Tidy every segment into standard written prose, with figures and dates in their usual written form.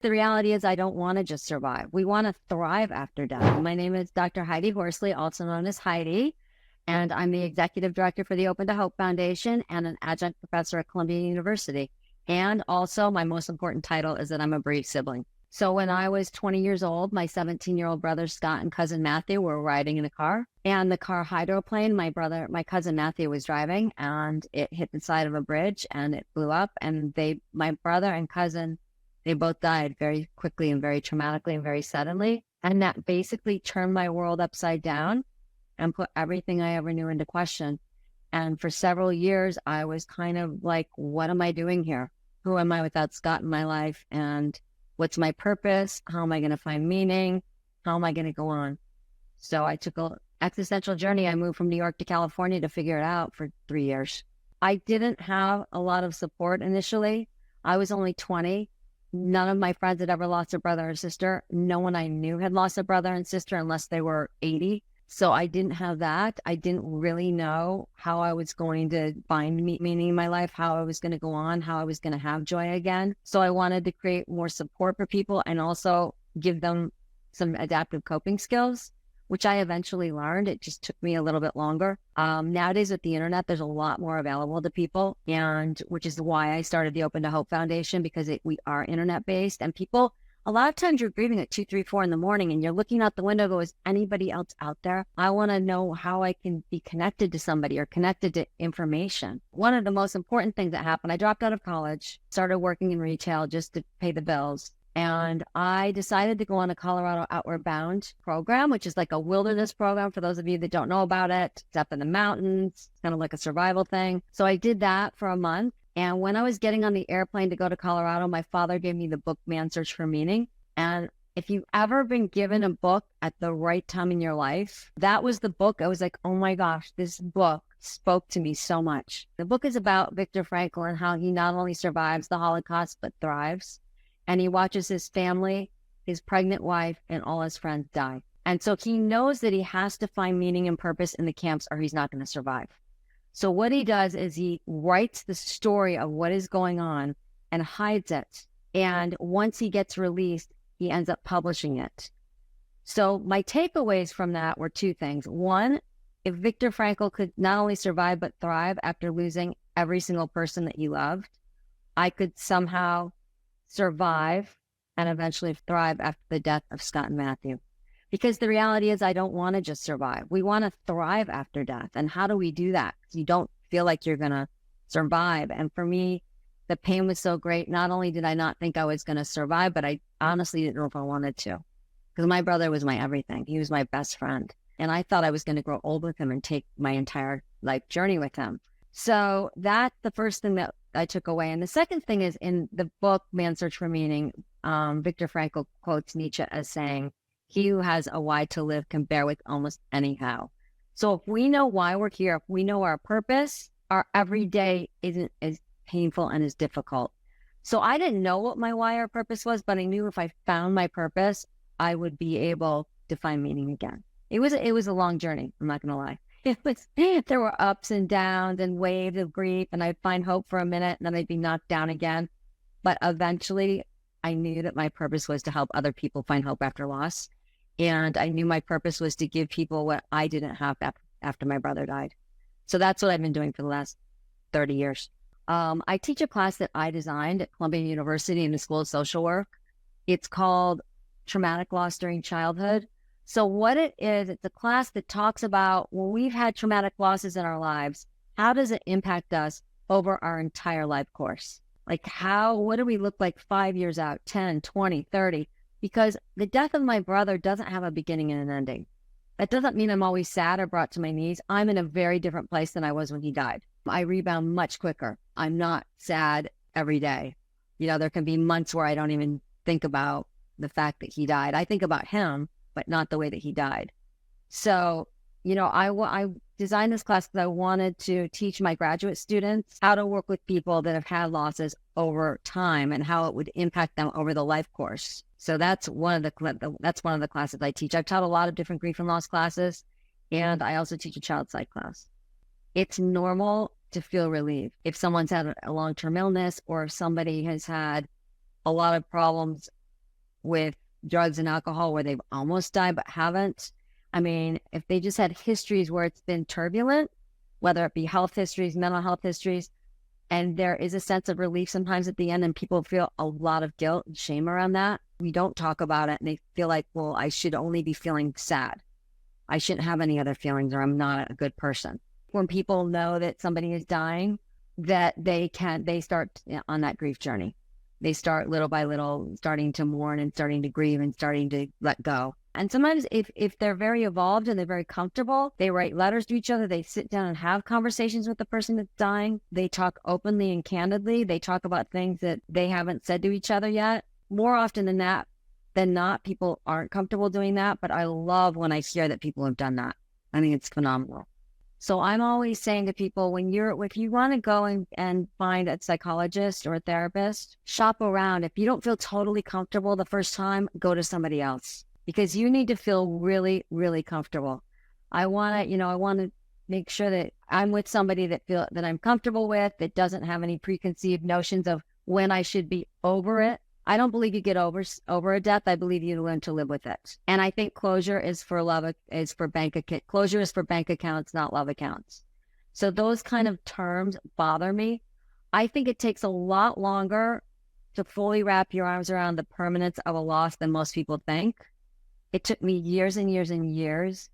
The reality is I don't want to just survive. We want to thrive after death. My name is Dr. Heidi Horsley, also known as Heidi, and I'm the executive director for the Open to Hope Foundation and an adjunct professor at Columbia University. And also my most important title is that I'm a bereaved sibling. So when I was 20 years old, my 17-year-old brother Scott and cousin Matthew were riding in a car, and the car hydroplaned. My cousin Matthew was driving, and it hit the side of a bridge and it blew up. And my brother and cousin, they both died very quickly and very traumatically and very suddenly. And that basically turned my world upside down and put everything I ever knew into question. And for several years, I was kind of like, what am I doing here? Who am I without Scott in my life? And what's my purpose? How am I going to find meaning? How am I going to go on? So I took an existential journey. I moved from New York to California to figure it out for 3 years. I didn't have a lot of support initially. I was only 20. None of my friends had ever lost a brother or sister. No one I knew had lost a brother and sister unless they were 80. So I didn't have that. I didn't really know how I was going to find meaning in my life, how I was going to go on, how I was going to have joy again. So I wanted to create more support for people and also give them some adaptive coping skills, which I eventually learned. It just took me a little bit longer. Nowadays with the internet, there's a lot more available to people, and which is why I started the Open to Hope Foundation, because we are internet based, and people, a lot of times you're grieving at 2, 3, 4 in the morning and you're looking out the window, go, is anybody else out there? I want to know how I can be connected to somebody or connected to information. One of the most important things that happened, I dropped out of college, started working in retail just to pay the bills. And I decided to go on a Colorado Outward Bound program, which is like a wilderness program. For those of you that don't know about it, it's up in the mountains. It's kind of like a survival thing. So I did that for a month. And when I was getting on the airplane to go to Colorado, my father gave me the book, Man's Search for Meaning. And if you've ever been given a book at the right time in your life, that was the book. I was like, oh my gosh, this book spoke to me so much. The book is about Viktor Frankl and how he not only survives the Holocaust, but thrives. And he watches his family, his pregnant wife, and all his friends die. And so he knows that he has to find meaning and purpose in the camps or he's not going to survive. So what he does is he writes the story of what is going on and hides it. And once he gets released, he ends up publishing it. So my takeaways from that were two things. One, if Viktor Frankl could not only survive but thrive after losing every single person that he loved, I could somehow survive and eventually thrive after the death of Scott and Matthew. Because the reality is I don't want to just survive. We want to thrive after death. And how do we do that? You don't feel like you're going to survive. And for me, the pain was so great. Not only did I not think I was going to survive, but I honestly didn't know if I wanted to. Because my brother was my everything. He was my best friend. And I thought I was going to grow old with him and take my entire life journey with him. So that's the first thing that I took away. And the second thing is in the book, Man's Search for Meaning, Viktor Frankl quotes Nietzsche as saying, he who has a why to live can bear with almost anyhow. So if we know why we're here, if we know our purpose, our everyday isn't as painful and as difficult. So I didn't know what my why or purpose was, but I knew if I found my purpose, I would be able to find meaning again. It was a long journey. I'm not going to lie. There were ups and downs and waves of grief, and I'd find hope for a minute and then I'd be knocked down again. But eventually I knew that my purpose was to help other people find hope after loss. And I knew my purpose was to give people what I didn't have after my brother died. So that's what I've been doing for the last 30 years. I teach a class that I designed at Columbia University in the School of Social Work. It's called Traumatic Loss During Childhood. So what it is, it's a class that talks about when we've had traumatic losses in our lives, how does it impact us over our entire life course? Like what do we look like 5 years out, 10, 20, 30? Because the death of my brother doesn't have a beginning and an ending. That doesn't mean I'm always sad or brought to my knees. I'm in a very different place than I was when he died. I rebound much quicker. I'm not sad every day. There can be months where I don't even think about the fact that he died. I think about him, but not the way that he died. So, I designed this class because I wanted to teach my graduate students how to work with people that have had losses over time and how it would impact them over the life course. So that's one of the classes I teach. I've taught a lot of different grief and loss classes, and I also teach a child psych class. It's normal to feel relieved. If someone's had a long-term illness or if somebody has had a lot of problems with drugs and alcohol where they've almost died but haven't. I mean, if they just had histories where it's been turbulent, whether it be health histories, mental health histories, and there is a sense of relief sometimes at the end, and people feel a lot of guilt and shame around that. We don't talk about it, and they feel like, well, I should only be feeling sad. I shouldn't have any other feelings, or I'm not a good person. When people know that somebody is dying, that they start on that grief journey. They start little by little, starting to mourn and starting to grieve and starting to let go. And sometimes if they're very evolved and they're very comfortable, they write letters to each other. They sit down and have conversations with the person that's dying. They talk openly and candidly. They talk about things that they haven't said to each other yet. More often than not, people aren't comfortable doing that. But I love when I hear that people have done that. I think it's phenomenal. So I'm always saying to people, if you want to go and find a psychologist or a therapist, shop around. If you don't feel totally comfortable the first time, go to somebody else, because you need to feel really, really comfortable. I want to make sure that I'm with somebody that I'm comfortable with, that doesn't have any preconceived notions of when I should be over it. I don't believe you get over a death. I believe you learn to live with it. And I think closure is for bank accounts, not love accounts. So those kind of terms bother me. I think it takes a lot longer to fully wrap your arms around the permanence of a loss than most people think. It took me years and years and years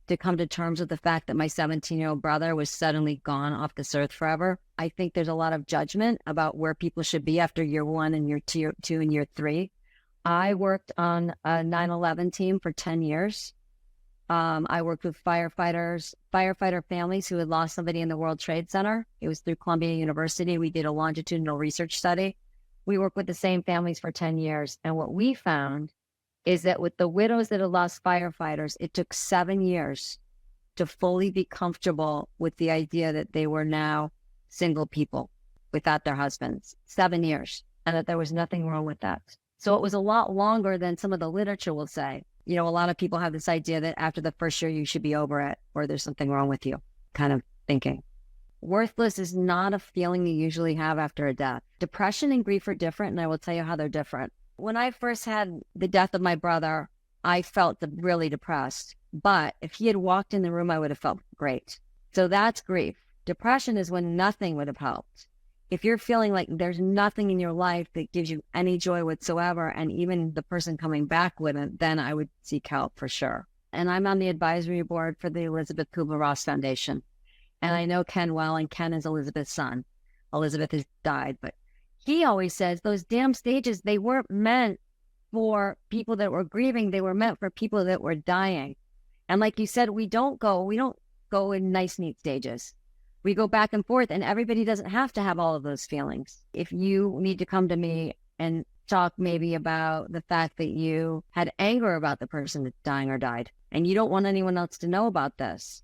to come to terms with the fact that my 17-year-old brother was suddenly gone off this earth forever. I think there's a lot of judgment about where people should be after year 1 and year 2 and year 3. I worked on a 9/11 team for 10 years. I worked with firefighter families who had lost somebody in the World Trade Center. It was through Columbia University. We did a longitudinal research study. We worked with the same families for 10 years. And what we found is that with the widows that had lost firefighters, it took 7 years to fully be comfortable with the idea that they were now single people without their husbands. 7 years. And that there was nothing wrong with that. So it was a lot longer than some of the literature will say. A lot of people have this idea that after the first year, you should be over it, or there's something wrong with you kind of thinking. Worthless is not a feeling you usually have after a death. Depression and grief are different, and I will tell you how they're different. When I first had the death of my brother, I felt really depressed. But if he had walked in the room, I would have felt great. So that's grief. Depression is when nothing would have helped. If you're feeling like there's nothing in your life that gives you any joy whatsoever, and even the person coming back wouldn't, then I would seek help for sure. And I'm on the advisory board for the Elizabeth Kubler-Ross Foundation. And I know Ken well, and Ken is Elizabeth's son. Elizabeth has died, but he always says those damn stages, they weren't meant for people that were grieving. They were meant for people that were dying. And like you said, we don't go in nice, neat stages. We go back and forth, and everybody doesn't have to have all of those feelings. If you need to come to me and talk maybe about the fact that you had anger about the person that's dying or died, and you don't want anyone else to know about this,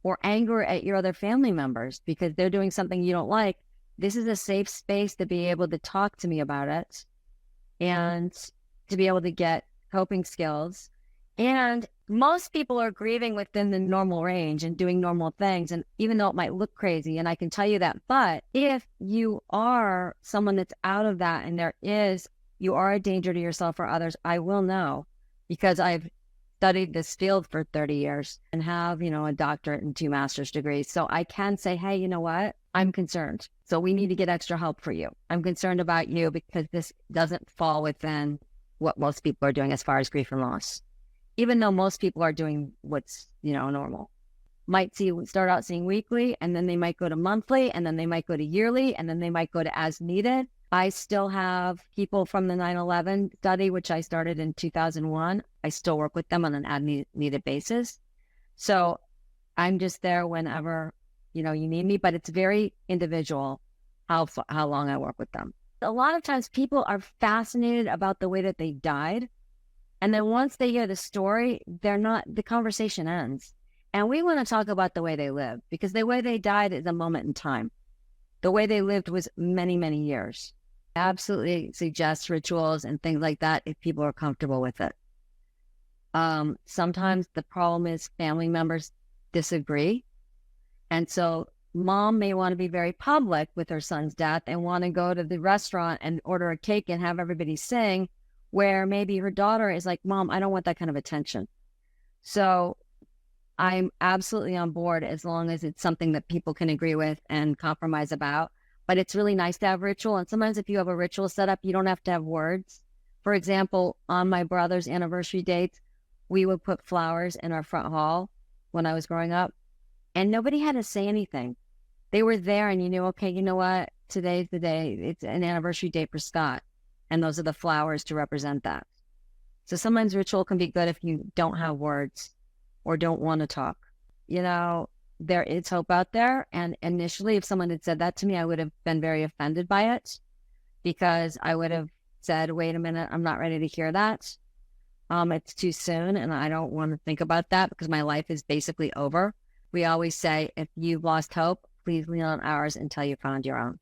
or anger at your other family members because they're doing something you don't like, this is a safe space to be able to talk to me about it and to be able to get coping skills. And most people are grieving within the normal range and doing normal things. And even though it might look crazy, and I can tell you that, but if you are someone that's out of that and you are a danger to yourself or others, I will know, because I've studied this field for 30 years and have, a doctorate and 2 master's degrees. So I can say, hey, you know what? I'm concerned. So we need to get extra help for you. I'm concerned about you because this doesn't fall within what most people are doing as far as grief and loss. Even though most people are doing what's, normal. Start out seeing weekly, and then they might go to monthly, and then they might go to yearly, and then they might go to as needed. I still have people from the 9/11 study, which I started in 2001. I still work with them on an as-needed basis. So I'm just there whenever, you need me, but it's very individual how long I work with them. A lot of times people are fascinated about the way that they died. And then once they hear the story, the conversation ends. And we want to talk about the way they lived, because the way they died is a moment in time. The way they lived was many, many years. Absolutely suggest rituals and things like that if people are comfortable with it. Sometimes the problem is family members disagree. And so mom may want to be very public with her son's death and want to go to the restaurant and order a cake and have everybody sing, where maybe her daughter is like, Mom, I don't want that kind of attention. So I'm absolutely on board as long as it's something that people can agree with and compromise about. But it's really nice to have ritual. And sometimes if you have a ritual set up, you don't have to have words. For example, on my brother's anniversary dates, we would put flowers in our front hall when I was growing up, and nobody had to say anything. They were there and you knew, okay, you know what? Today's the day. It's an anniversary date for Scott. And those are the flowers to represent that. So sometimes ritual can be good if you don't have words or don't want to talk. You know, there is hope out there. And initially, if someone had said that to me, I would have been very offended by it, because I would have said, wait a minute, I'm not ready to hear that. It's too soon and I don't want to think about that because my life is basically over. We always say, if you've lost hope, please lean on ours until you found your own.